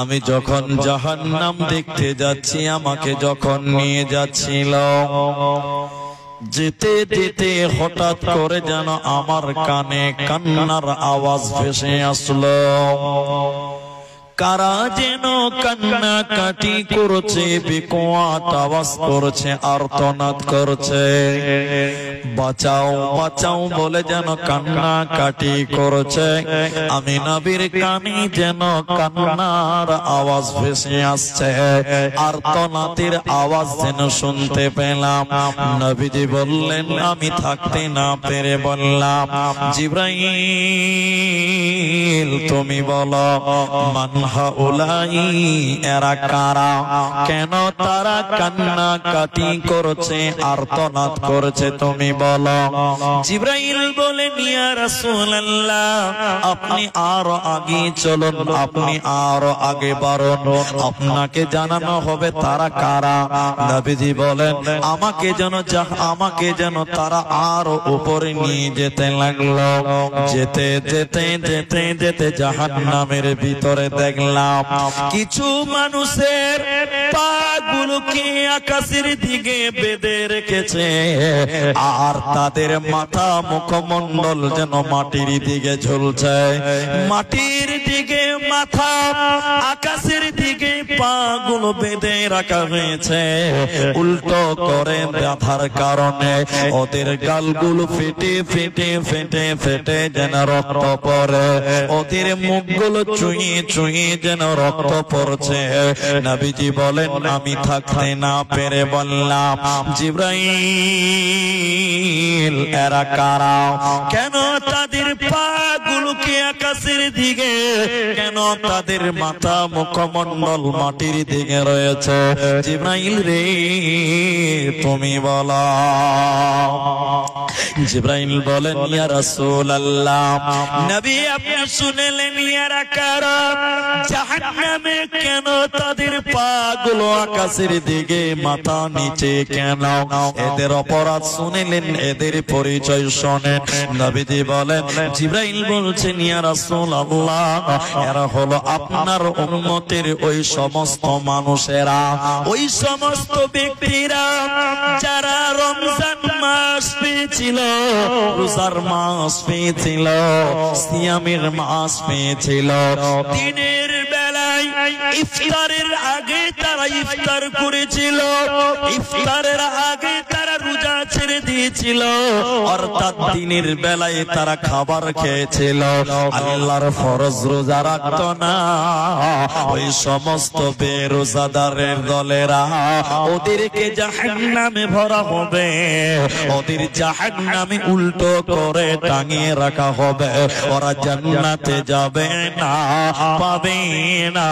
আমি যখন জাহান্নাম দেখতে যাচ্ছি, আমাকে যখন নিয়ে যাচ্ছিল, যেতে যেতে হঠাৎ করে যেন আমার কানে কান্নার আওয়াজ ভেসে আসলো। কারা যেন কান্নাকাটি করছে, বিকট আওয়াজ করছে, আর্তনাদ করছে, বাঁচাও বাঁচাও বলে যেন কান্নাকাটি করছে। আমি নবীর কানে যেন কান্নার আওয়াজ ভেসে আসছে, আর্তনাদের আওয়াজ যেন শুনতে পেলাম। নবীজি বললেন, আমি থাকতে না পেরে বললাম, জিবরাইল তুমি বলো, মান হাউলাই, এরা কারা, কেন তারা কান্নাকাটি করছে, আর্তনাদ করছে, তুমি বলো। জিবরাইল বলেন, ইয়া রাসূলুল্লাহ, আপনি আরো আগে চলুন, আপনি আরো আগে বাড়ুন, আপনাকে জানানো হবে তারা কারা। নবীজি বলেন, আমাকে যেন তারা আরো উপরে নিয়ে যেতে লাগলো। যেতে যেতে যেতে যেতে জাহান্নামের ভিতরে দেখলাম কিছু মানুষের পাগুলোকে আকাশের দিকে বেঁধে রেখেছে, আর তাদের মাথা মুখমণ্ডল যেন মাটির দিকে ঝুলছে। মাটির দিকে মাথা, আকাশের দিকে পাগুলো বেঁধে রাখা হয়েছে। উল্টো করে ব্যথার কারণে ওদের গালগুলো ফেটে ফেটে ফেটে ফেটে যেন রক্ত পড়ে, ওদের মুখগুলো চুঁয়ে চুঁয়ে যেন রক্ত পড়ছে। নবীজি বলেন, আমি থাকতে না পেরে বললাম, জিবরাইল এরা কারা, কেন তাদের পাগুলোকে আকাশের দিকে, কেন তাদের মাথা মুখমণ্ডল মাটির দিকে রয়েছে। জিবরাইল রে তুমি বলো। জিবরাইল বলেন, ইয়া রাসূলুল্লাহ, নবী আপনি শুনলেন, এরা কারা, জাহান্নামে কেন তাদের পাগুলো আকাশের দিকে, মাথা নিচে কেন, এদের অপরাধ শুনলেন, এদের পরিচয় শোনেন। নবীজি বলেন, জিবরাইল বলছেন, ইয়া রাসূলুল্লাহ, এরা হলো আপনার উম্মতের ওই সমস্ত মানুষেরা, ওই সমস্ত ব্যক্তিরা যারা রমজান মাস পেয়েছিল, রোজার মাস পেয়েছিল, সিয়ামের মাস পেয়েছিল, দিনের বেলায় ইফতারের আগে তারা ইফতার করেছিল, ইফতারের আগে তারা রোজা ছেড়ে দিয়েছিল, অর্থাৎ দিনের বেলায় তারা খাবার খেয়েছিল, আল্লাহর ফরজ রোজা রাখত না। ওই সমস্ত বেরোজাদারের দলেরা, ওদেরকে জাহান্নামে ভরা হবে, ওদের জাহান্নামে উল্টো করে টাঙিয়ে রাখা হবে, ওরা জান্নাতে যাবে না, পাবে না,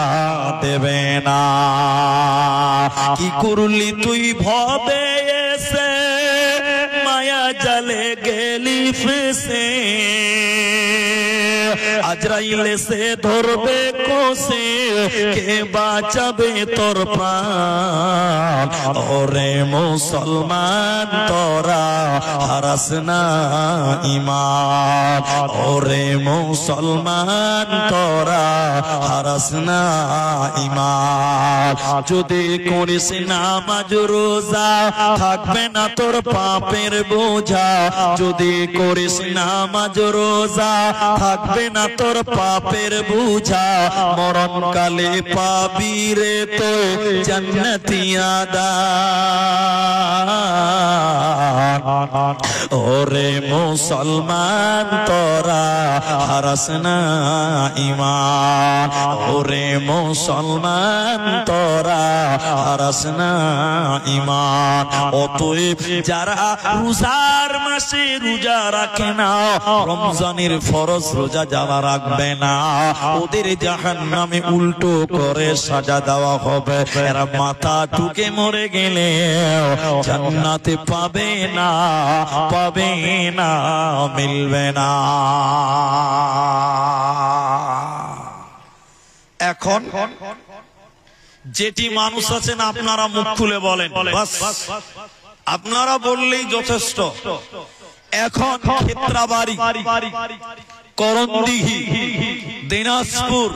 দেবে না। কি করলি তুই ভবে এসে, মায়া জালে গেলি ফেসে, আজরাইল এসে ধরবে কোসে, কে বাঁচাবে তোর প্রাণ। ওরে মুসলমান তোরা হারাস না ঈমান, ওরে মুসলমান তোরা হারাস না ঈমান। যদি করিস নামাজ রোজা, থাকবে না তোর পাপের বোঝা, যদি করিস নামাজ রোজা, থাকবে না তোর পাপের বোঝা, মরণকালে পাবি রে তো জান্নাতি আদান। ওরে মুসলমান তোরা হারাস না ঈমান, ওরে মুসলমান তোরা হারাস না ঈমান। অতএব যারা রোজার মাসে রোজা রাখে না, রমজানের ফরজ রোজা যারা রাখবে না, ওদের জাহান্নামে উল্টো করে সাজা দেওয়া হবে। এরা মাথা ঠুকে মরে গেলে জান্নাতে পাবে না, পাবে না, মিলবে না। এখন যেটি মানুষ আছেন, আপনারা মুখ খুলে বলেন, বাস আপনারা বললেই যথেষ্ট। এখন ক্ষেত্রাবাড়ি করণদিঘি, দিনাজপুর,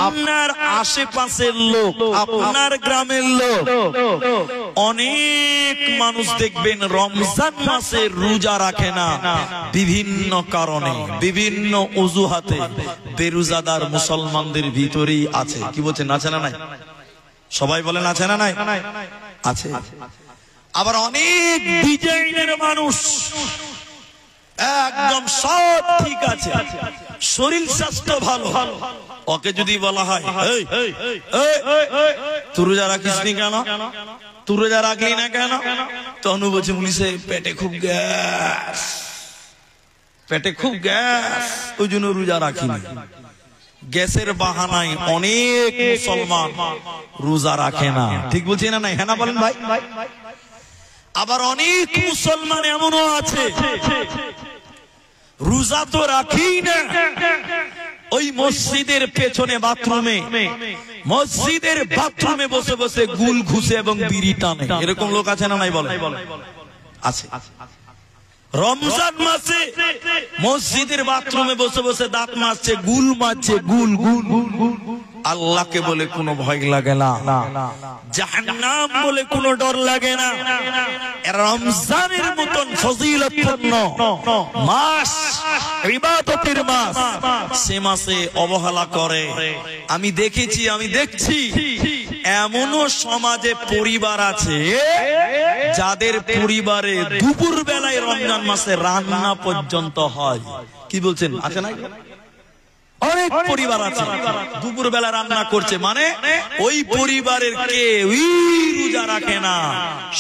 আপনার আশেপাশের লোক, আপনার গ্রামের লোক, অনেক মানুষ দেখবেন রমজান মাসে রোজা রাখে না, বিভিন্ন কারণে, বিভিন্ন অজুহাতে। বেরোজাদার মুসলমানদের ভিতরেই আছে। কি বলছেন, আছে না নাই? সবাই বলেন আছে না নাই? আছে। আবার অনেক ডিজাইনের মানুষ, একদম সব ঠিক আছে, শরীর স্বাস্থ্য ভালো, ওকে যদি বলা হয় তুই রোজা রাখিস নি কেন, তুই রোজা রাখলি না কেন, তখন বলছে পুলিশে পেটে খুব গ্যাস, পেটে খুব গ্যাস, ওই জন্য রোজা রাখিনি। গ্যাসের বাহানায় অনেক মুসলমান রোজা রাখে না। ঠিক বলছি না? নাই? হ্যাঁ না বলেন ভাই? আবার অনেক মুসলমান এমনও আছে রোজা তো রাখি না, ওই মসজিদের পেছনে বাথরুমে, মসজিদের বাথরুমে বসে বসে গুল ঘুষে এবং বিড়ি টানে। এরকম লোক আছে না নাই? বলে আছে। রমজান মাসে মসজিদের বাথরুমে বসে বসে দাঁত মাজছে, গুল মারছে, গুল গুল গুল। আল্লাহকে বলে কোনো ভয় লাগে না, জাহান্নাম বলে কোনো ডর লাগে না। রমজানের মতন ফজিলতপূর্ণ মাস, ইবাদতের মাস, সে মাসে অবহেলা করে। আমি দেখেছি, আমি দেখছি এমনও সমাজে পরিবার আছে যাদের পরিবারে দুপুর বেলায় রমজান মাসে রান্না পর্যন্ত হয়। কি বলছেন, আছে না? অনেক পরিবার আছে দুপুর বেলা রান্না করছে, মানে ওই পরিবারের কেউই রোজা রাখে না,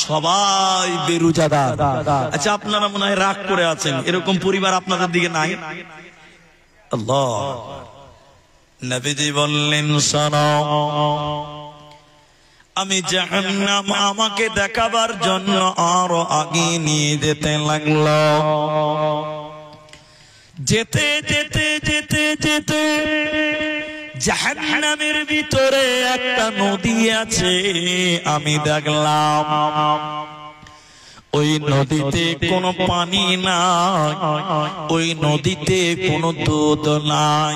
সবাই বেরোজাদার। আচ্ছা, আপনারা মনে হয় রাগ করে আছেন, এরকম পরিবার আপনাদের দিকে নাই? আল্লাহ নবীজি বললেন, শোনো, আমি জাহান্নাম আমাকে দেখাবার জন্য আরো আগে নিয়ে যেতে লাগলো। যেতে যেতে যেতে যেতে জাহান্নামের ভিতরে একটা নদী আছে, আমি দেখলাম ওই নদীতে কোনো পানি নাই, ওই নদীতে কোনো দুধ নাই,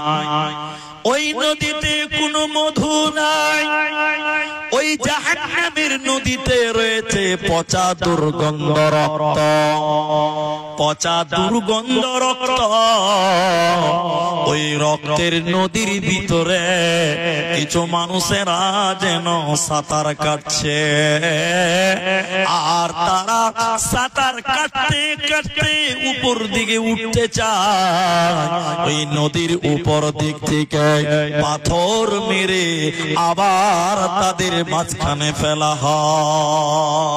ওই নদীতে কোনো মধু নাই, ওই জাহান্নামের নদীতে রয়েছে পচা দুর্গন্ধ রক্ত, পচা দুর্গন্ধ রক্ত। ওই রক্তের নদীর ভিতরে কিছু মানুষেরা যেন সাঁতার কাটছে, আর তারা সাঁতার কাটতে কাটতে উপর দিকে উঠতে চায়। ওই নদীর উপর দিক থেকে পাথর মেরে আবার তাদের মাঝখানে ফেলা হয়।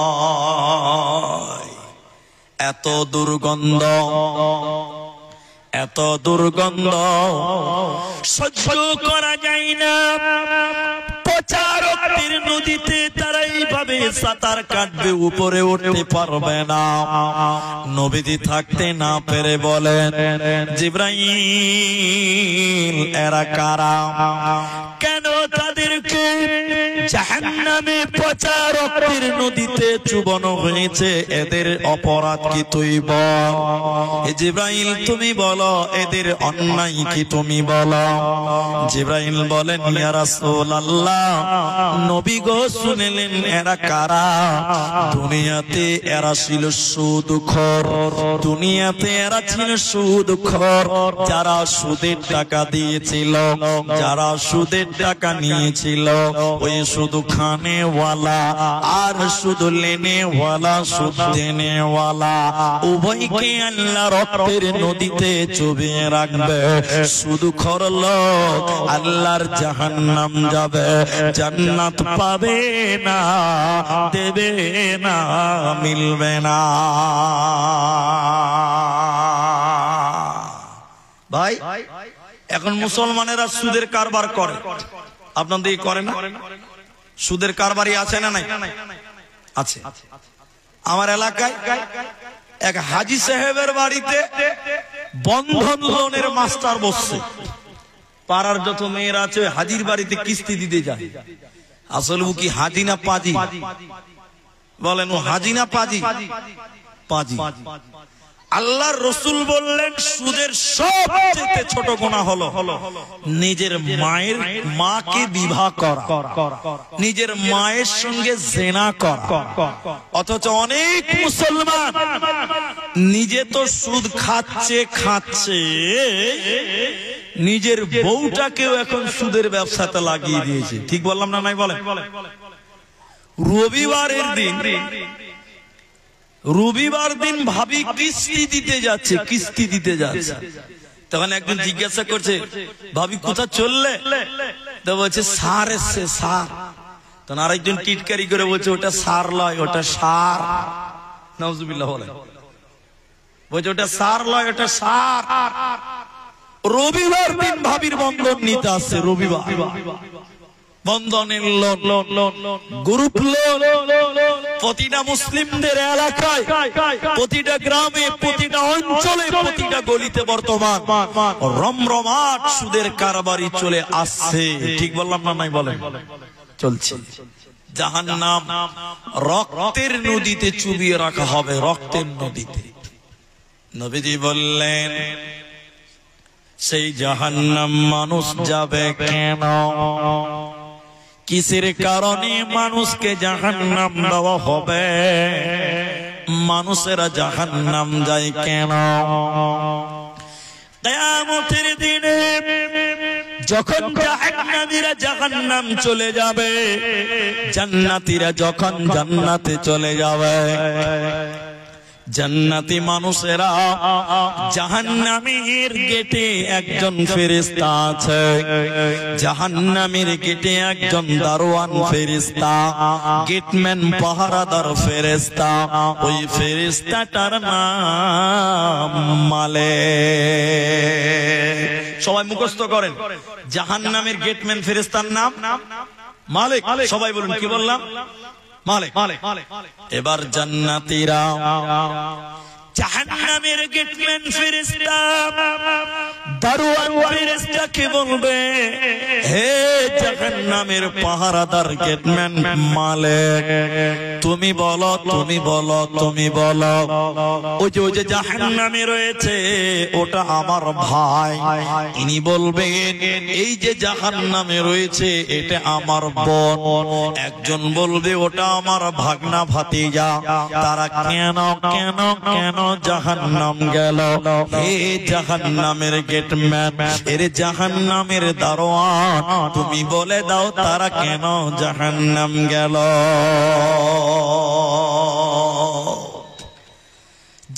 এত দুর্গন্ধ, এত দুর্গন্ধ সহ্য করা যায় না। পচা রক্তের নদীতে তারা এইভাবে সাঁতার কাটবে, উপরে উঠতে পারবে না। নবীজি থাকতে না পেরে বলেন, জিবরাইল, এরা কারা? কেন তাদেরকে জাহান্নামে পচা রক্তের নদীতে চুবানো হয়েছে? এদের অপরাধ কি তুই বল। জিবরাইল, তুমি বলো, এদের অন্যায় কি তুমি বলো। জিবরাইল বলেন, ইয়া রাসূলুল্লাহ, নবী গো শুনলেন এরা কারা? দুনিয়াতে এরা ছিল সুদখোর, দুনিয়াতে এরা ছিল সুদখোর। যারা সুদের টাকা দিয়েছিল, যারা সুদের টাকা নিয়েছিল, ওই শুধু খানেওয়ালা আর শুধু লেনেওয়ালা, সুদ দেনেওয়ালা, উভয়কে আল্লাহ রক্তের নদীতে চুবিয়ে রাখবে। সুদখোর লোক আল্লাহর জাহান্নাম যাবে, জান্নাত পাবে না, দেবে না, মিলবে না। ভাই, এখন মুসলমানেরা সুদের কারবার করে, আপনাদের করে না? সুদের কারবারি আছে না নাই? আছে। আমার এলাকায় এক হাজি সাহেবের বাড়িতে বন্ধন লোনের মাস্টার বসছে। পাড়ার যত মেয়েরা আছে হাজির বাড়িতে কিস্তি দিতে যায়। আসলে ও কি হাজি না পাজি? বলেন, ও হাজি না পাজি? পাজি। আল্লাহর রাসূল বললেন সুদের সবচেয়ে ছোট গুনাহ হলো নিজের মাকে বিবাহ করা, নিজের মায়ের সঙ্গে জিনা করা। অথচ অনেক মুসলমান নিজে তো সুদ খাচ্ছে নিজের বউটাকেও এখন সুদের ব্যবসাতে লাগিয়ে দিয়েছে। ঠিক বললাম না নাই বলেন? রবিবার দিন ভাবি কিস্তি দিতে যাচ্ছে তখন একজন জিজ্ঞাসা করছে ভাবি কোথা চললে? তো বলছে সার এসছে সার। তখন আরেকজন টিটকারি করে বলছে ওটা সার লয় ওটা সার। নাউজুবিল্লাহ বলে বলছে ওটা সার লয় ওটা সার। রবিবার দিন ভাবির বন্ধন নিতে আসছে, রবিবার বন্ধনের গ্রুপ প্রতিটা মুসলিমদের এলাকায়, প্রতিটা গ্রামে, প্রতিটা অঞ্চলে, প্রতিটা গলিতে বর্তমান রমরমাট সুদের কারবারি চলে আসছে। ঠিক বললাম না নাই বলেন? চলছে। জাহান্নাম রক্তের নদীতে চুবিয়ে রাখা হবে, রক্তের নদীতে। নবীজি বললেন সেই জাহান্নাম মানুষ যাবে কেন? কিসের কারণে মানুষকে জাহান্নাম দেওয়া হবে? মানুষেরা জাহান্নাম যায় কেন? কিয়ামতের দিনে যখন জাহান্নামীরা জাহান্নাম চলে যাবে, জান্নাতীরা যখন জান্নাতে চলে যাবে, জান্নাতি মানুষেরা জাহান্নামের গেটে একজন ফেরেশতা আছে, জাহান্নামের গেটে একজন দারোয়ান ফেরেশতা, গেটম্যান পাহারাদার ফেরেশতা। ওই ফেরেশতাটার নাম মালিক। সবাই মুখস্থ করেন, জাহান্নামের গেটম্যান ফেরেশতার নাম মালিক। সবাই বলুন কি বললাম? মালিক। এবার জান্নাতীরা জাহান্নামের গেটম্যান ফেরেশতা দারোয়ান ফেরেশতাকে বলবে, হে জাহান্নামের পাহারাদার গেটম্যান মালিক, তুমি বলো তুমি বলো তুমি বলো ওই যে জাহান্নামে রয়েছে ওটা আমার ভাই। ইনি বলবেন এই যে জাহান্নামে রয়েছে এটা আমার বোন। একজন বলবে ওটা আমার ভাগনা ভাতিজা। তারা কেন কেন কেন জাহান্নাম গেল? হে জাহান্নামের গেটম্যান, এর জাহান্নামের দারোয়ান, তুমি বলে দাও তারা কেন জাহান্নাম গেল?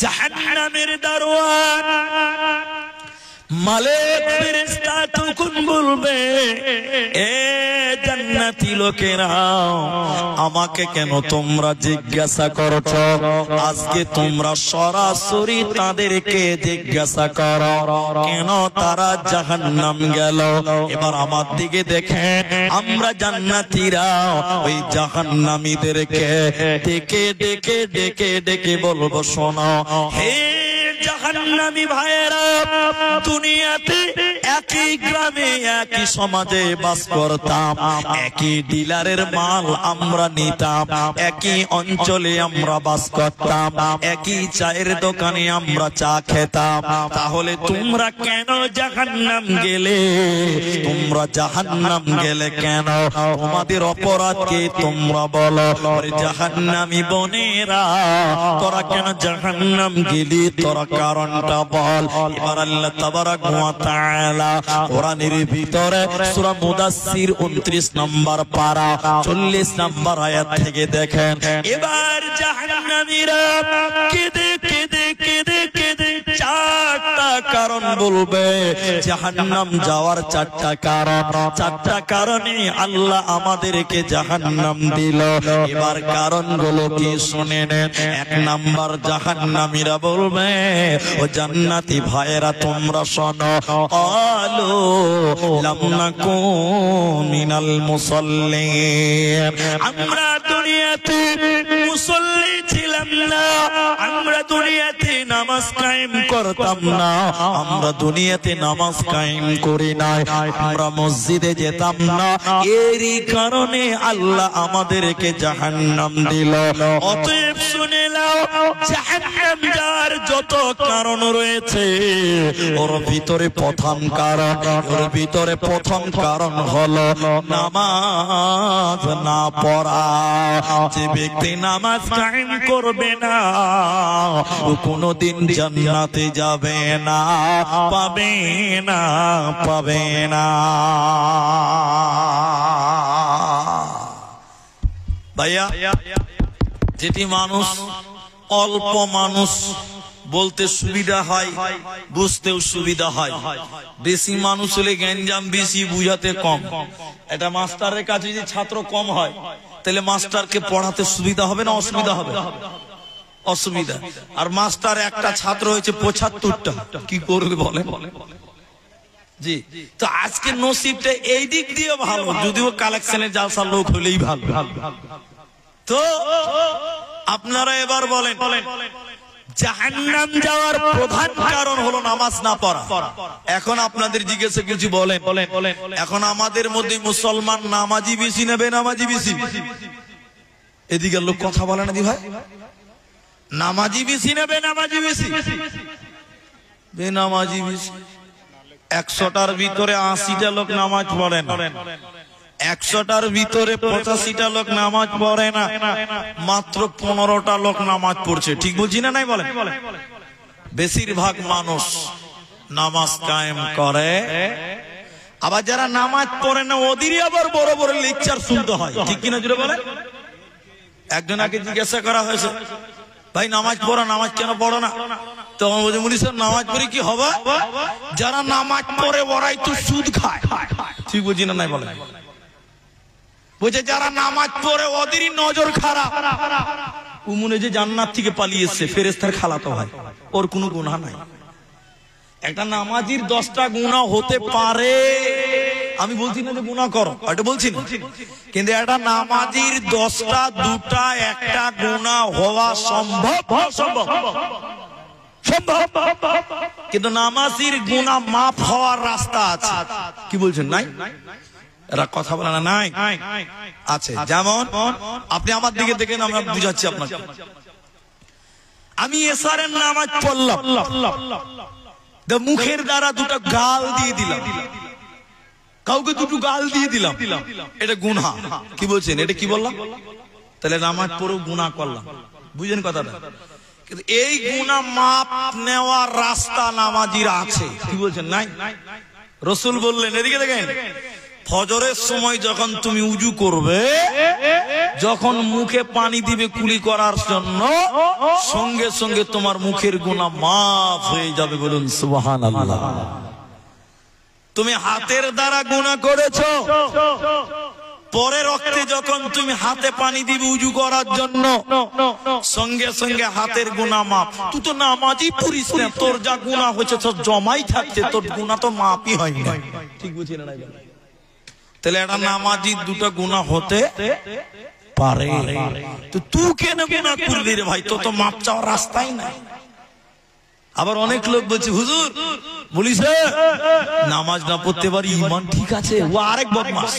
জাহান্নামের দারোয়ান মালিক ফেরেশতা তখন বলবে, এ জান্নাতি লোকেরা আমাকে কেন তোমরা জিজ্ঞাসা করছো? আজকে তোমরা সরাসরি তাদেরকে জিজ্ঞাসা করো কেন তারা জাহান্নাম গেল। এবার আমার দিকে দেখেন, আমরা জান্নাতীরা ওই জাহান্নামীদেরকে ডেকে ডেকে ডেকে ডেকে বলবো, শোনো হে জাহান্নামী ভাইয়েরা, দুনিয়াতে একই গ্রামে একই সমাজে বাস করতাম, একই ডিলারের মাল আমরা নিতাম, একই অঞ্চলে আমরা বাস করতাম, একই চায়ের দোকানে আমরা চা খেতাম। তাহলে তোমরা কেন জাহান্নাম গেলে? তোমরা জাহান্নাম গেলে কেন? তোমাদের অপরাধ কি তোমরা বলো? জাহান্নামী বোনেরা, তোরা কেন জাহান্নাম গেলি? তোরা কারণটা বল। এবার আল্লাহ তাবারাক ওয়া তাআলা কোরআনের ভিতরে সূরা মুদাসসির 29 নম্বর পারা 40 নম্বর আয়াত থেকে দেখেন, এবার জাহান্নামীরা কেঁদে কেঁদে কেঁদে কেঁদে চারটা কারণ বলবে। জাহান্নাম যাওয়ার চারটা কারণ, চারটা কারণে আল্লাহ আমাদেরকে জাহান্নাম দিল। এবার কারণগুলো কি শুনে নেন। এক নাম্বার, জাহান্নামীরা বলবে, ও জান্নাতি ভাইয়েরা তোমরা শোনো, আলো লাম নাকু মিনাল মুসাল্লিন, আমরা দুনিয়াতে মুসল্লি ছিলাম না, আমরা দুনিয়াতে নামাজ কায়েম করতাম না, আমরা দুনিয়াতে নামাজ কায়েম করি নাই, আমরা মসজিদে যেতাম না, এরই কারণে আল্লাহ আমাদেরকে জাহান্নাম দিল। অতএব শুনে নাও, জাহান্নাম যাওয়ার যত কারণ রয়েছে ওর ভিতরে প্রথম কারণ হলো নামাজ না পড়া। যে ব্যক্তি নামাজ কায়েম করবে না ও কোনোদিন জান্নাতে যাবে না, পাবে না। ভাইয়া, যেটি মানুষ অল্প মানুষ বলতে সুবিধা হয়, বুঝতেও সুবিধা হয়, বেশি মানুষ হলে গ্যাঞ্জাম বেশি, বুঝাতে কম। এটা মাস্টারের কাছে যদি ছাত্র কম হয় তাহলে মাস্টারকে পড়াতে সুবিধা হবে না অসুবিধা হবে? অসুবিধা। আর মাস্টার একটা ছাত্র হয়েছে ৭৫টা, কি করবে বলে? জি, তো আজকে নসিবটা এই দিক দিয়ে ভালো, যদিও কালেকশনের জালসার লোক হলেই ভালো। তো আপনারা এবার বলেন, জাহান্নাম যাওয়ার প্রধান কারণ হলো নামাজ না পড়া। এখন আপনাদের জিজ্ঞাসা কিছু বলেন, এখন আমাদের মধ্যে মুসলমান নামাজি বেশি না বেনামাজি বেশি? এদিকে লোক কথা বলে না দি ভাই, নামাজি বেশি না বেনামাজি বেশি? বেনামাজি বেশি। ১০০টার ভিতরে ৮০টা লোক নামাজ পড়ে না, ১০০টার ভিতরে ৮৫টা লোক নামাজ পড়ে না, মাত্র ১৫টা লোক নামাজ পড়ছে। ঠিক বলছি না নাই বলেন? বেশিরভাগ মানুষ নামাজ কায়েম করে, আবার যারা নামাজ পড়ে না ওদেরই আবার বড় বড় লেকচার শুনতে হয়। ঠিক কিনা জুড়ে বলেন? একজন আগে জিজ্ঞাসা করা হয়েছে, ভাই নামাজ পড়ো, নামাজ কেন পড়ো না? তখন বলছে, মুলি স্যার নামাজ পড়ে কি হবে? যারা নামাজ পড়ে ওরাই তো সুদ খায়। ঠিক বলছি না নাই বলেন? বলছে যারা নামাজ পড়ে ওদেরই নজর খারাপ। ও মনে যে জান্নাত থেকে পালিয়ে এসছে, ফেরেশতার খালাতো ভাই, ওর কোনো গুনাহ নাই। একটা নামাজির 10টা গুনাহ হতে পারে, আমি বলছি না যে গুনাহ করো, এটা বলছি না, কিন্তু একটা নামাজির 10টা 2টা 1টা গুনাহ হওয়া সম্ভব, কিন্তু নামাজির গুনাহ মাফ হওয়ার রাস্তা আছে। কি বলছেন? নাই? এরা কথা বলে না? নাই আছে। যেমন আপনি আমার দিকে দেখেন, আমরা বুঝাচ্ছি আপনাকে। আমি এশারের নামাজ পড়লাম, মুখের দ্বারা 2টা গাল দিয়ে দিলাম, কাউকে 2টো গাল দিয়ে দিলাম, এটা গুনাহ। কি বলছেন? এটা কি বললাম? তাহলে নামাজ পড়েও গুনাহ করলাম। বুঝেন কথাটা? কিন্তু এই গুনাহ মাপ নেওয়ার রাস্তা নামাজির আছে। কি বলছেন? নাই। রাসূল বললেন, এদিকে দেখেন, ফজরের সময় যখন তুমি উজু করবে, যখন মুখে পানি দিবে কুলি করার জন্য, সঙ্গে সঙ্গে তোমার মুখের গুনাহ মাফ হয়ে যাবে। বলুন সুবহানাল্লাহ। তুমি হাতের দ্বারা গুনাহ করেছো, পরে রক্তে যখন তুমি হাতে পানি দিবে উজু করার জন্য, সঙ্গে সঙ্গে হাতের গুনাহ মাপ। তুই তো নামাজই পড়িস না, তোর যা গুনাহ হয়েছে সব জমাই থাকছে, তোর গুনাহ তো মাপই হয় না। ঠিক বুঝি না? তাহলে একটা নামাজির 2টা গুনাহ হতে পারে, তো তুই কেন গুনাহ করলি রে ভাই? তো মাপ চাওয়ার রাস্তাই নাই। আবার অনেক লোক বলছে, হুজুর বলিস নামাজ না পড়তে পারি ঈমান ঠিক আছে, ও আরেক বদমাশ।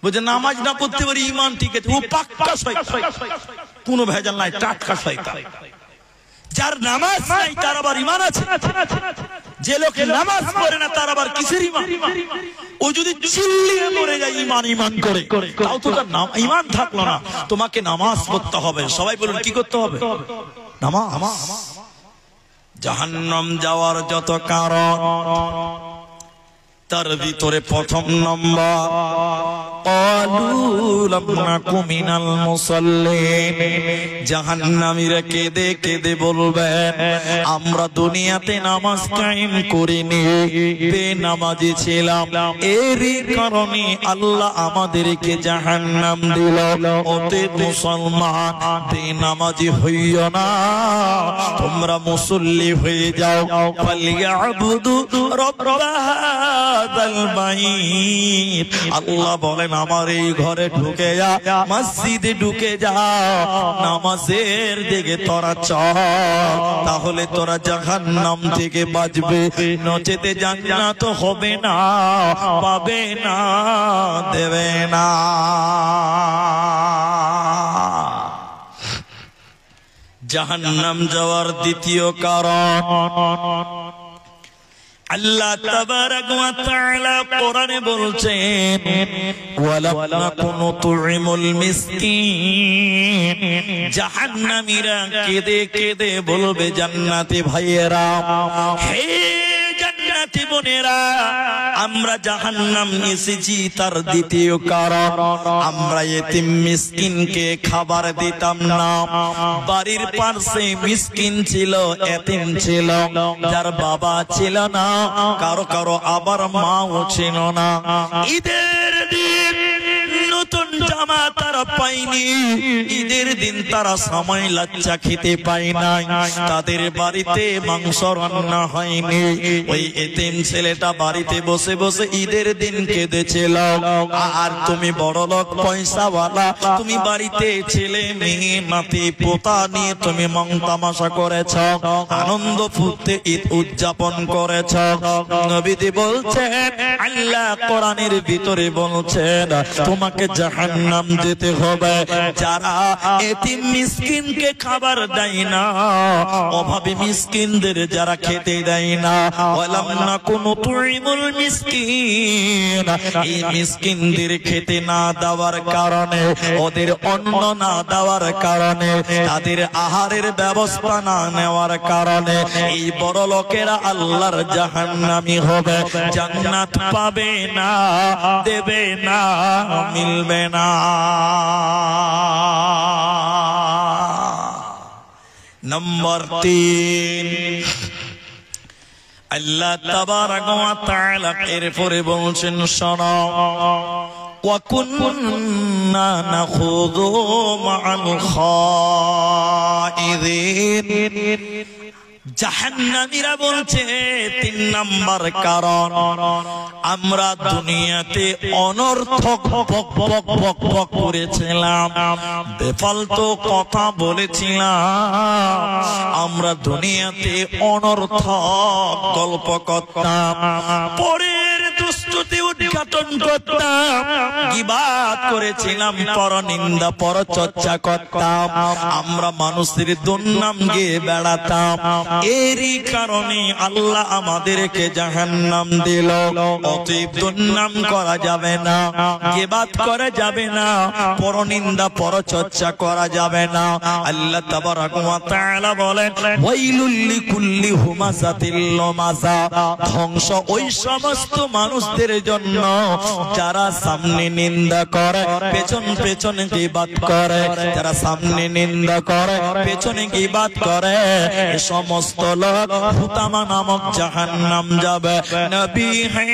বলছে নামাজ না পড়তে পারি ঈমান ঠিক আছে, ও পাক্কা শয়তান, কোনো ভেজাল নাই, টাটকা শয়তান। যার নামাজ নাই তার আবার ঈমান আছে। যে লোক নামাজ পড়ে না তার আবার কিসের ঈমান? ও যদি চিল্লিয়ে মরে যায় ঈমান ঈমান করে, তাও তো তার ঈমান থাকলো না। তোমাকে নামাজ পড়তে হবে। সবাই বলুন কি করতে হবে? নামাজ। জাহান্নাম যাওয়ার যত কারণ, তার ভিতরে প্রথম নম্বর, ক্বালু লাম নাকু মিনাল মুসাল্লিন। জাহান্নামীরা কেঁদে কেঁদে বলবেন, আমরা দুনিয়াতে নামাজ কায়েম করিনি, বেনামাজি ছিলাম, এরই কারণে আল্লাহ আমাদেরকে জাহান্নাম দিল। অতএব মুসলমান, বেনামাজি হইও না, তোমরা মুসল্লি হয়ে যাও। ফালিয়াবুদু রাব্বা হাযাল বাইত। আল্লাহ বলেন, আমার এই ঘরে ঢুকে ঢুকে যা, মসজিদে ঢুকে যা, নামাজের দিকে তোরা চল, তাহলে তোরা জাহান্নাম থেকে বাঁচবে, নচেতে জান্নাত হবে না, পাবে না, দেবে না। জাহান্নাম যাওয়ার দ্বিতীয় কারণ আল্লাহ তাবারাক ওয়া তাআলা কোরআনে বলছেন, ওয়ালাম নাকুনু তুইমুল মিসকিন। জাহান্নামীরা কেঁদে কেঁদে বলবে জান্নাতি ভাইয়েরা, হে জান্নাতি বোনেরা, আমরা জাহান্নাম এসেছি তার দ্বিতীয় কারণ আমরা এতিম মিসকিনকে খাবার দিতাম না। বাড়ির পাশে মিসকিন ছিল, এতিম ছিল, যার বাবা ছিল না, কারো কারো আবার মাও ছিল না। ঈদের দিন নতুন জামা তারা পায়নি, ঈদের দিন তারা সময় লাচ্চা খেতে পায় নাই, তাদের বাড়িতে মাংস রান্না হয়নি। ওই এতিম ছেলেটা বাড়িতে বসে বসে ঈদের দিন কেঁদেছিল। আর তুমি বড়লোক পয়সাওয়ালা, তুমি বাড়িতে ছেলে মেয়ে নাতি পোতা নিয়ে তুমি মং তামাশা করেছ, আনন্দ ফুর্তি ঈদ উদযাপন করেছ। নবীজি বলছেন, আল্লাহ কোরআনের ভিতরে বলছেন, তোমাকে জাহান্নাম যেতে হবে যারা এতিম মিসকিনকে খাবার দেয় না, অভাবী মিসকিনদের যারা খেতে দেয় না। ওয়ালাম নাকুনু তুইমুল মিসকিন, এই মিসকিনদের খেতে না দেওয়ার কারণে, ওদের অন্ন না দেওয়ার কারণে, তাদের আহারের ব্যবস্থা না নেওয়ার কারণে এই বড় লোকেরা আল্লাহর জাহান্নামী হবে, জান্নাত পাবে না, দেবে না, মিলবে না। নম্বর 3, আল্লাহ তাবারাক ওয়া তাআলা এরপরে বলছেন, শোনো, ওয়া কুন্না নাখুযু মা'আল খাইদিন। জাহান্নামীরা বলছে 3 নাম্বার কারণ, আমরা দুনিয়াতে অনর্থক বক বক বক বক করেছিলাম, বেফালতু কথা বলেছিলাম, আমরা দুনিয়াতে অনর্থক গল্প করতাম, পরের দুষ্টুতি উদ্ঘাটন করতাম, গীবাত করেছিলাম, পরনিন্দা পরচর্চা করতাম, আমরা মানুষের দুর্নাম গেয়ে বেড়াতাম। এরই কারণে আল্লাহ আমাদেরকে জাহান্নাম দিল। অতএব দুর্নাম করা যাবে না, গীবাত করা যাবে না, পরনিন্দা পরচর্চা করা যাবে না। আল্লাহ তাবারাক ওয়া তাআলা বলেন, ওয়াইলুল লিকুল্লি হুমাযাতিল লুমাযা। ধ্বংস ওই সমস্ত মানুষদের জন্য যারা সামনে নিন্দা করে, পেছন পেছনে গীবাত করে, যারা সামনে নিন্দা করে, পেছনে গীবাত করে, সমস্ত লোক হুতামা নামক জাহান্নাম যাবে। নবী হে,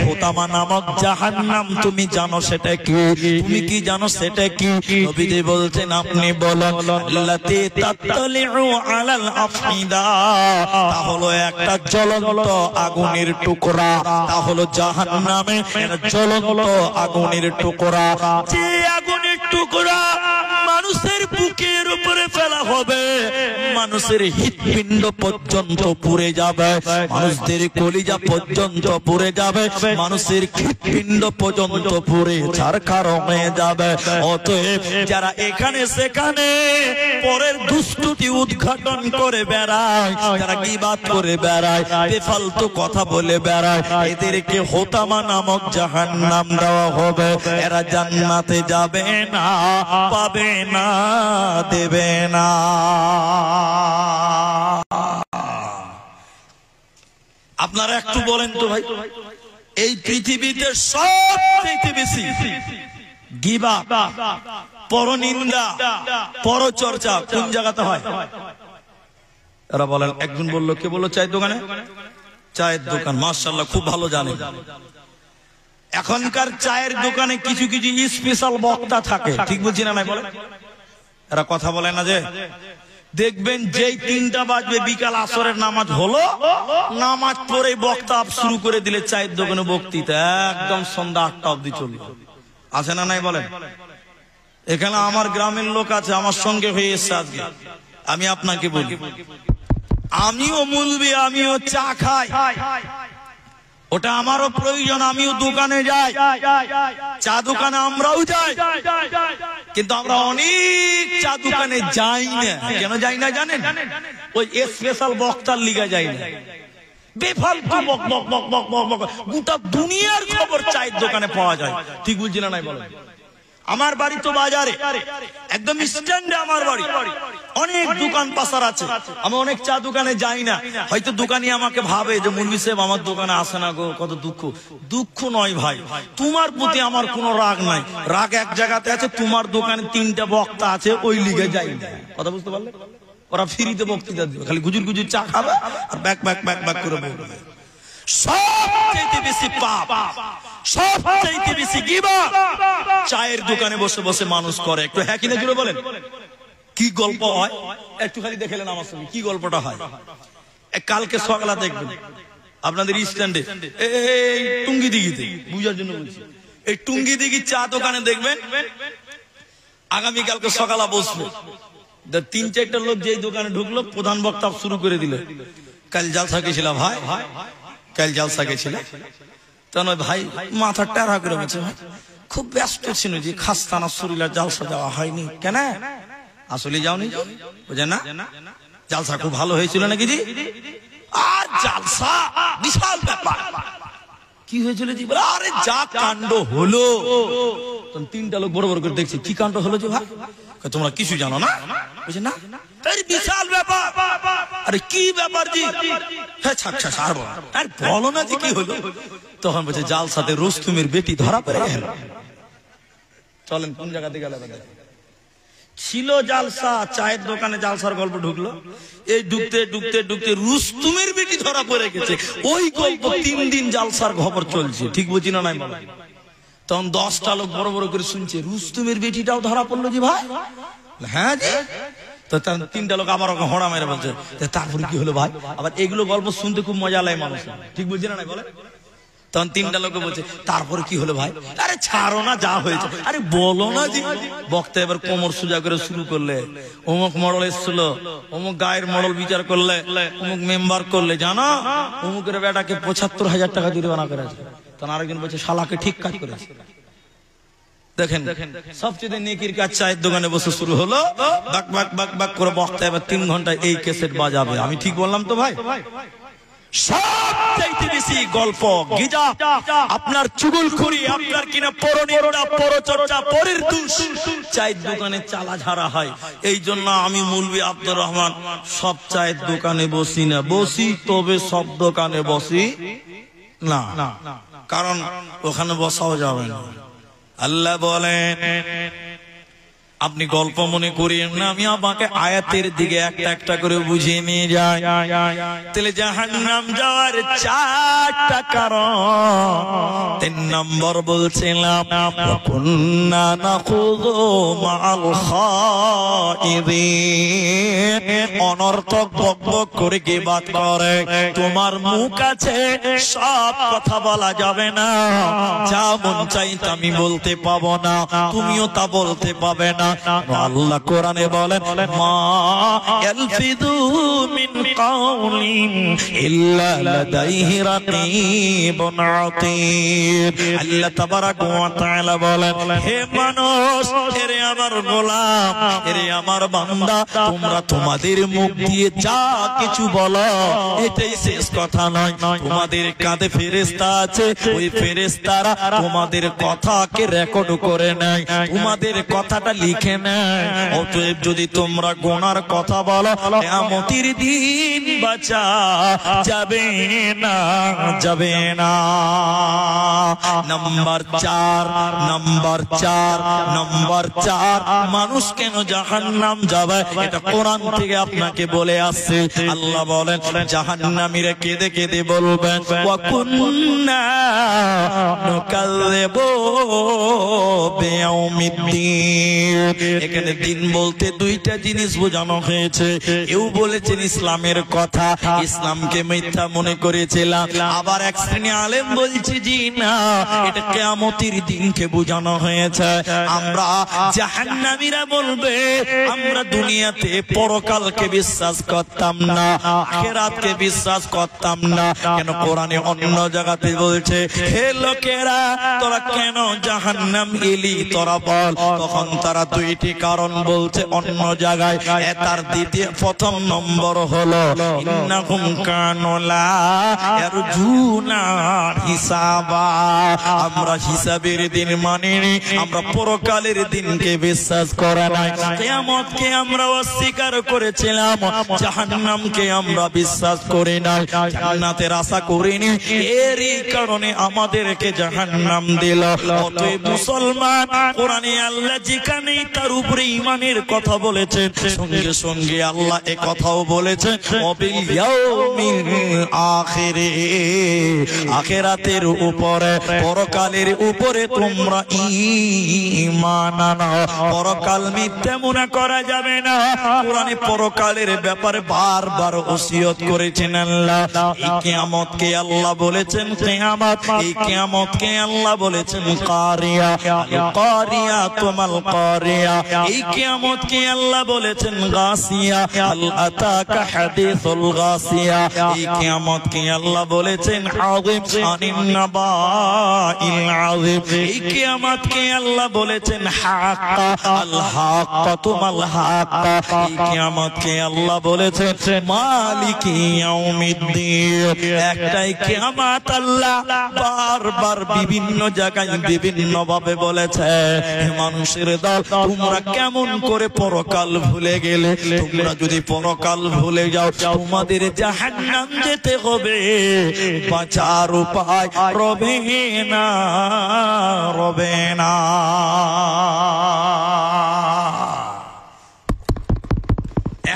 হুতামা নামক জাহান্নাম তুমি জানো সেটা কি? তুমি কি জানো সেটা কি? নবীজি বলছেন, আপনি বলেন। আল্লাতী তাতলিউ আলাল আফিদা, তা হলো একটা জ্বলন্ত আগুনের টুকরা, তা হলো জাহান্নামে জ্বলন্ত আগুনের টুকরা। যে আগুনের টুকরা মানুষের বুকের উপরে ফেলা হবে, মানুষের হৃৎপিণ্ড পর্যন্ত পুড়ে যাবে, মানুষদের কলিজা পর্যন্ত পুড়ে যাবে, মানুষের হৃৎপিণ্ড পর্যন্ত পুড়ে ছারখার হয়ে যাবে। অতএব যারা এখানে সেখানে পরের দুষ্টুটি উদ্ঘাটন করে বেড়ায়, যারা গীবাত করে বেড়ায়, বেফালতু কথা বলে বেড়ায়, এদেরকে হুতামা নামক জাহান্নাম দেওয়া হবে। এরা জান্নাতে যাবে না, পাবে না, দেবে না। আপনারা একটু বলেন তো ভাই, এই পৃথিবীতে সবচেয়ে বেশি গীবাত, পরনিন্দা, পরচর্চা কোন জায়গাতে হয়? এরা বলেন। একজন বললো, কে বললো? চায়ের দোকানে। চায়ের দোকান, মাশাআল্লাহ, খুব ভালো জানেন। এখনকার চায়ের দোকানে কিছু কিছু স্পেশাল বক্তা থাকে, ঠিক বলছি না? নাই বলেন। এরা কথা বলে না যে দেখবেন যেই 3টা বাজবে, বিকাল আসরের নামাজ হলো, নামাজ পড়ে বক্তা শুরু করে দিলে চায়ের দোকানে বক্তৃতা, একদম সন্ধ্যা 8টা অবধি চলবে। আছে না নাই বলেন? এখানে আমার গ্রামের লোক আছে, আমার সঙ্গে হয়ে এসছে আজকে। আমি আপনাকে বলি, আমিও মুলবি, আমিও চা খাই, ওটা আমারও প্রয়োজন, আমিও দোকানে যাই, চা দোকানে আমরাও যাই, কিন্তু আমরা অনেক চা দোকানে যাই না। কেন যাই না জানেন? ওই স্পেশাল বক্তার লিগা যাই না। বেফালতু বক বক বক বক বক বক, গোটা দুনিয়ার খবর চায়ের দোকানে পাওয়া যায়। ঠিক বুঝছি না নাই বলেন? আমার বাড়ি তো বাজারে, একদম স্ট্যান্ডে আমার বাড়ি, অনেক দোকান পাশার আছে। আমি অনেক চা দোকানে যাই না। হয়তো দোকানি আমাকে ভাবে যে মুন্নি সাহেব আমার দোকানে আসে না গো, কত দুঃখ। দুঃখ নয় ভাই, তোমার প্রতি আমার কোনো রাগ নাই। রাগ এক জায়গাতে আছে, তোমার দোকানে 3টা বক্তা আছে, ওই লিগে যাই না। কথা বুঝতে পারলে? ওরা ফ্রিতে বক্তৃতা দিবে, খালি গুজুর গুজুর চা খাবে আর ব্যাক ব্যাক ব্যাক ব্যাক করে বলবে। সবচেয়ে বেশি পাপ, সবচেয়ে বেশি গীবত চায়ের দোকানে বসে বসে মানুষ করে। একটু হ্যাঁ কিনা জুড়ে বলেন। কি গল্প হয় একটু খালি দেখলেন আমার সঙ্গে, কি গল্পটা হয়। কালকে সকালে দেখবেন আপনাদের স্ট্যান্ডে, এই টুঙ্গি দিঘিতে, বুঝার জন্য বলছি, এই টুঙ্গি দিঘি চা দোকানে দেখবেন আগামীকালকে সকালে বসবে 3-4টা লোক যেই দোকানে ঢুকলো, প্রধান বক্তা শুরু করে দিল, কাল জালসা গেছিলাম ভাই, কাল জালসা গেছিলাম। তা নয় ভাই, মাথা টেরা করে গেছে, খুব ব্যস্ত ছিল যে খাস্তানা শরীরে জালসা দেওয়া হয়নি। কেন? আসলে যাওনি, বুঝে না? জালসা খুব ভালো হয়েছিল নাকি জি? আর জালসা বিশাল ব্যাপার। কি হয়েছিল জি? আরে যা কাণ্ড হলো। 3টা লোক বড় বড় করে দেখছি, কি কাণ্ড হলো যে ভাই? তোমরা কিছু জানো না? বুঝে না? বিশাল ব্যাপার। আরে কি ব্যাপার জি? হ্যাঁ ছাড় আর বলো না যে কি হলো। তখন বলছে জালসাতে রুস্তুমের বেটি ধরা পড়ে গেল। চলেন কোন জায়গাতে গেল? ছিল জালসা, চায়ের দোকানে জালসার গল্প ঢুকলো। এই ঢুকতে ঢুকতে ঢুকতে রুস্তুমের বেটি ধরা পড়ে গেছে। ওই গল্প 3 দিন জালসার খবর চলছে। ঠিক বুঝি না নাই বলো? তখন 10টা লোক বড় বড় করে শুনছে, রুস্তুমের বেটিটাও ধরা পড়লো জি ভাই। হ্যাঁ জি। তো 3টা লোক আবার হড়া মেরে বলছে, তারপরে কি হলো ভাই? আবার এগুলো গল্প শুনতে খুব মজা লাগে মানুষ। ঠিক বুঝছি না নাই বলে? তখন 3টা লোক বলছে, তারপরে কি হলো ভাই? আরে ছাড়ো না, যা হয়েছে। আরে বলো না জি। বক্তা এবার কোমর সোজা করে শুরু করলে, অমুক মডেল এসছিল, অমুক গায়ের মডেল বিচার করলে, অমুক মেম্বার করলে, জানো অমুকের বেটাকে 75,000 টাকা জরিমানা করেছে। তখন আরেকজন বলছে, শালাকে ঠিক কাজ করেছে। দেখেন সবচেয়ে নেকির কাজ চায়ের দোকানে বসে শুরু হলো, বাক বাক বাক বাক করে বক্তা এবার 3 ঘন্টা এই ক্যাসেট বাজাবে। আমি ঠিক বললাম তো ভাই? সবচেয়ে বেশি গল্প গিজা, আপনার চুগলখড়ি, আপনার কিনা পরনিন্দা, পরচর্চা, পরের দোষ চায়ের দোকানে চালা ঝাড়া হয়। এই জন্য আমি মৌলভী আব্দুর রহমান সব চায়ের দোকানে বসি না। বসি তবে সব দোকানে বসি না, কারণ ওখানে বসাও যাবে না। আল্লাহ বলেন, আপনি গল্প মনে করিয়েন না, আমি আমাকে আয়াতের দিকে একটা একটা করে বুঝিয়ে নিয়ে যাই। তাহলে জাহান্নাম যাওয়ার 4টা কারণ। 3 নম্বর বলছিলাম, কুন্না নাখুযু মাআল খাইদিন। অনর্থক বকবক করে গীবত করে। তোমার মুখ আছে, সব কথা বলা যাবে না। যা মন চাই আমি বলতে পাবো না, তুমিও তা বলতে পাবে না। আল্লাহ কোরআনে বলেন, মা ইয়ালফিযু মিন কাওলিন ইল্লা লাদাইহি রাকীবুন আতীদ। আল্লাহ তাবারাকা ওয়া তাআলা বলেন, হে মানুষ, হে আমার গোলাম, হে আমার বান্দা, তোমরা তোমাদের মুখ দিয়ে যা কিছু বলো এটাই শেষ কথা নয়। তোমাদের কাঁধে ফেরেশতা আছে, ওই ফেরেশতারা তোমাদের কথাকে রেকর্ড করে নেয়, তোমাদের কথাটা লিখে নেয়। অতএব যদি তোমরা গুনার কথা বলো, কিয়ামতের দিন বাঁচা যাবে না, যাবে না। নাম্বার 4 মানুষ কেন জাহান্নাম যাবে এটা কোরআন থেকে আপনাকে বলে আসছে। আল্লাহ বলেন, জাহান্নামীরা কেঁদে কেঁদে বলবেন, ওয়া কুন্না নুকাযযিবু বিয়াউমিদ্দিন। এখানে দিন বলতে দুইটা জিনিস বোঝানো হয়েছে। কেউ বলেছেন ইসলামের কথা, ইসলামকে মিথ্যা মনে করেছিলাম। আবার এক শ্রেণী আলেম বলছে জি না, এটা কিয়ামতের দিনকে বোঝানো হয়েছে। আমরা জাহান্নামীরা বলবে আমরা দুনিয়াতে পরকালকে বিশ্বাস করতাম না, আখিরাতকে বিশ্বাস করতাম না। কেন কোরআনে অন্য জায়গাতে বলছে হে লোকেরা তোরা কেন জাহান্নাম এলি তোরা বল। তখন তারা দুইটি কারণ বলছে অন্য জায়গায়। তার দ্বিতীয় প্রথম নম্বর হলো ইন্নাহুম কানু লা ইয়ারজুনা হিসাবা, আমরা হিসাবের দিন মানিনি, আমরা পরকালের দিনকে বিশ্বাস করে নাই। কিয়ামতকে আমরা অস্বীকার করেছিলাম, জাহান্নামকে আমরা বিশ্বাস করি নাই, জান্নাতের আশা করিনি। এরই কারণে আমাদেরকে জাহান্নাম দিল। অতএব মুসলমান, কোরআনে আল্লাহ যেখানেই তার উপরে ঈমানের কথা বলেছেন, সঙ্গে সঙ্গে আল্লাহ এ কথাও বলেছেন ওয়াবিল ইয়াউমিল আখিরে, আখিরাতের উপরে পরকালের উপরে তোমরা ঈমান আনো। পরকাল মিথ্যা মনে করা যাবে না। কোরআনে পরকালের ব্যাপারে বারবার ওসিয়ত করেছেন আল্লাহ। এই কিয়ামতকে আল্লাহ বলেছেন কিয়ামত, এই কিয়ামতকে আল্লাহ বলেছেন কারিয়া, কারিয়া তুমাল কারিয়া। এই কিয়ামতকে আল্লাহ বলেছেন গাসিয়া, আল আতাকা হাদিসুল গাসিয়া। এই কিয়ামতকে আল্লাহ বলেছেন আযিম আনিন নাবাইল আযিম। এই কিয়ামতকে আল্লাহ বলেছেন হাক্কা, আল হাক্কা তুমাল হাক্কা। এই কিয়ামতকে আল্লাহ বলেছেন মালিকি ইয়াউমিদ্দিন। একটাই কিয়ামত আল্লাহ বারবার বিভিন্ন জায়গায় বিভিন্ন ভাবে বলেছে মানুষের দল তোমরা কেমন করে পরকাল ভুলে গেলে। তোমরা যদি পরকাল ভুলে যাও তোমাদের জাহান্নাম যেতে হবে, বাঁচার উপায় রবে না, রবে না।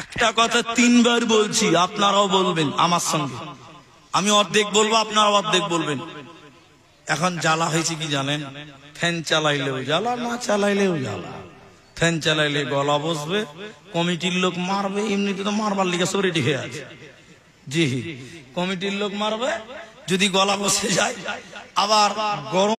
একটা কথা তিনবার বলছি, আপনারাও বলবেন আমার সঙ্গে। আমি অর্ধেক বলবো, আপনারা অর্ধেক বলবেন। এখন জ্বালা হয়েছে কি জানেন? ফ্যান চালাইলেও জ্বালা, না চালাইলেও জ্বালা। ফ্যান চালাইলে গলা বসবে, কমিটির লোক মারবে, এমনিতে তো মারবার লিগে সব রেডি হয়ে আছে। জি, কমিটির লোক মারবে যদি গলা বসে যায়। আবার গরম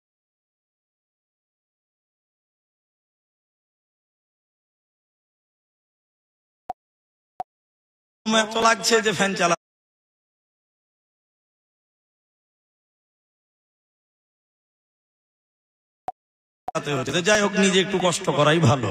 এত লাগছে যে ফ্যান চালা। যাই হোক, নিজে একটু কষ্ট করাই ভালো।